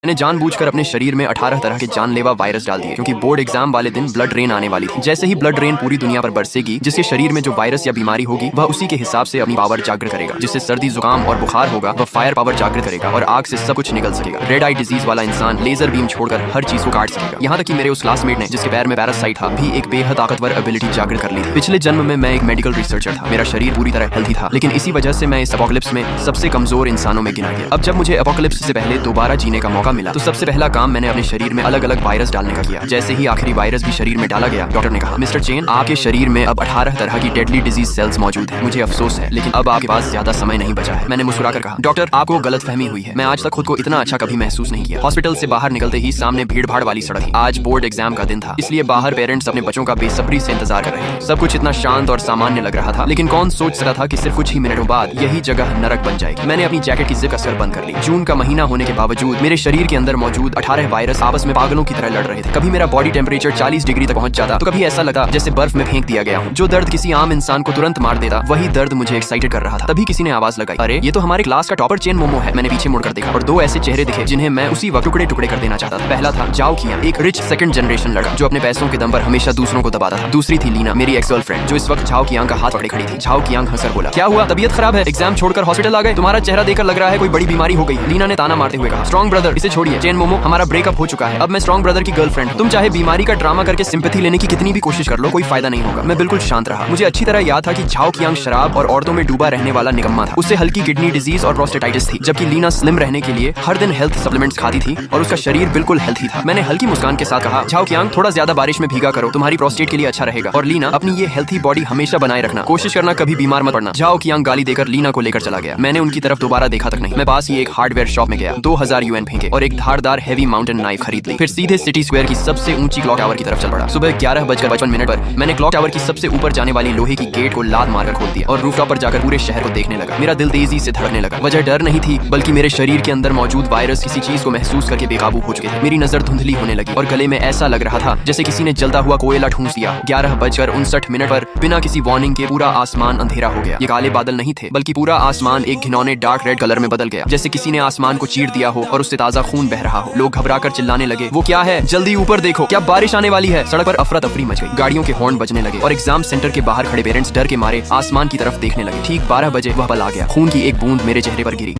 मैंने जानबूझकर अपने शरीर में 18 तरह के जानलेवा वायरस डाल दिए क्योंकि बोर्ड एग्जाम वाले दिन ब्लड रेन आने वाली थी। जैसे ही ब्लड रेन पूरी दुनिया पर बरसेगी, जिसके शरीर में जो वायरस या बीमारी होगी वह उसी के हिसाब से अपनी पावर जागृत करेगा। जिससे सर्दी जुकाम और बुखार होगा वह फायर पावर जागृत करेगा और आग से सब कुछ निकल सकेगा। रेड आई डिजीज वाला इंसान लेजर बीम छोड़कर हर चीज को काट सकेगा। यहाँ तक कि मेरे उस क्लासमेट ने जिसके पैर में पैरासाइट था भी एक बेहद ताकतवर एबिलिटी जागृत कर ली थी। पिछले जन्म में मैं एक मेडिकल रिसर्चर था। मेरा शरीर पूरी तरह हेल्थी था, लेकिन इसी वजह से मैं इस एपोकलिप्स में सबसे कमजोर इंसानों में गिना गया। अब जब मुझे एपोकलिप्स से पहले दोबारा जीने का मौका मिला तो सबसे पहला काम मैंने अपने शरीर में अलग अलग वायरस डालने का किया। जैसे ही आखिरी वायरस भी शरीर में डाला गया, डॉक्टर ने कहा, मिस्टर चेन, आपके शरीर में अब 18 तरह की डेडली डिजीज सेल्स मौजूद है। मुझे अफसोस है, लेकिन अब आपके पास ज्यादा समय नहीं बचा है। मैंने मुस्कुराकर कहा, डॉक्टर, आपको गलतफहमी हुई है। मैं आज तक खुद को इतना अच्छा कभी महसूस नहीं किया। हॉस्पिटल से बाहर निकलते ही सामने भीड़ भाड़ वाली सड़क थी। आज बोर्ड एग्जाम का दिन था, इसलिए बाहर पेरेंट्स अपने बच्चों का बेसब्री से इंतजार कर रहे थे। सब कुछ इतना शांत और सामान्य लग रहा था, लेकिन कौन सोच सकता था कि सिर्फ कुछ ही मिनटों बाद यही जगह नरक बन जाएगी। मैंने अपनी जैकेट की जिप कसकर बंद कर ली। जून का महीना होने के बावजूद मेरे शरीर के अंदर मौजूद 18 वायरस आपस में पागलों की तरह लड़ रहे थे। कभी मेरा बॉडी टेम्परेचर 40 डिग्री तक पहुंच जाता तो कभी ऐसा लगता जैसे बर्फ में फेंक दिया गया हूं। जो दर्द किसी आम इंसान को तुरंत मार देता, वही दर्द मुझे एक्साइटेड कर रहा था। तभी किसी ने आवाज लगाई, अरे ये तो हमारे क्लास का टॉपर चेन मोमो है। मैंने पीछे मुड़कर देखा और दो ऐसे चेहरे दिखे जिन्हें मैं उसी वक्त टुकड़े टुकड़े कर देना चाहता था। पहला था जाओ कियांग, एक रिच सेकंड जनरेशन लड़का जो अपने पैसों के दम पर हमेशा दूसरों को दबाता था। दूसरी थी लीना, मेरी एक्स गर्लफ्रेंड, जो इस वक्त झाओ कियांग का हाथ पकड़े खड़ी थी। झाओ कियांग हंसकर बोला, क्या हुआ, तबीयत खराब है, एग्जाम छोड़कर हॉस्पिटल आ गए? तुम्हारा चेहरा देखकर लग रहा है कोई बड़ी बीमारी हो गई। लीना ने ताना मारते हुए कहा, स्ट्रॉन्ग ब्रदर, इसे छोड़िए। चेन मोमो, हमारा ब्रेकअप हो चुका है, अब मैं स्ट्रॉन्ग ब्रदर की गर्लफ्रेंड हूं। तुम चाहे बीमारी का ड्रामा करके सिंपैथी लेने की कितनी भी कोशिश कर लो, कोई फायदा नहीं होगा। मैं बिल्कुल शांत रहा। मुझे अच्छी तरह याद था कि झाओ कियांग शराब और औरतों में डूबा रहने वाला निकम्मा था। उससे हल्की किडनी डिजीज और प्रोस्टेटाइटिस थी, जबकि लीना स्लिम रहने के लिए हर दिन हेल्थ सप्लीमेंट्स खाती थी और उसका शरीर बिल्कुल हेल्थी था। मैंने हल्की मुस्कान के साथ कहा, झाओ कियांग, थोड़ा ज्यादा बारिश में भीगा करो, तुम्हारी प्रोस्टेट के लिए अच्छा रहेगा। और लीना, अपनी ये हेल्थी बॉडी हमेशा बनाए रखना, कोशिश करना कभी बीमार मत पड़ना। झाओ कियांग गाली देकर लीना को लेकर चला गया। मैंने उनकी तरफ दोबारा देखा तक नहीं। मैं पास ही एक हार्डवेयर शॉप में गया, 2000 यूएन फेंके और एक धारदार हेवी माउंटेन नाइफ खरीद ली। फिर सीधे सिटी स्क्वायर की सबसे ऊंची क्लॉक टावर की तरफ चल पड़ा। सुबह 11:55 पर मैंने क्लॉक टावर की सबसे ऊपर जाने वाली लोहे की गेट को लात मारकर खोल दिया और रूफटॉप पर जाकर पूरे शहर को देखने लगा। मेरा दिल तेजी से धड़कने लगा। वजह डर नहीं थी, बल्कि मेरे शरीर के अंदर मौजूद वायरस किसी चीज को महसूस करके बेकाबू हो चुके थे। मेरी नजर धुंधली होने लगी और गले में ऐसा लग रहा था जैसे किसी ने जलता हुआ कोयला ठूंस दिया। 11:59 पर बिना किसी वार्निंग के पूरा आसमान अंधेरा हो गया। ये काले बादल नहीं थे, बल्कि पूरा आसमान एक घिनौने डार्क रेड कलर में बदल गया, जैसे किसी ने आसमान को चीर दिया हो और उससे ताजा खून बह रहा हो। लोग घबराकर चिल्लाने लगे, वो क्या है, जल्दी ऊपर देखो, क्या बारिश आने वाली है। सड़क पर अफरा तफरी मच गई, गाड़ियों के हॉर्न बजने लगे और एग्जाम सेंटर के बाहर खड़े पेरेंट्स डर के मारे आसमान की तरफ देखने लगे। ठीक 12 बजे वह पल आ गया। खून की एक बूंद मेरे चेहरे पर गिरी।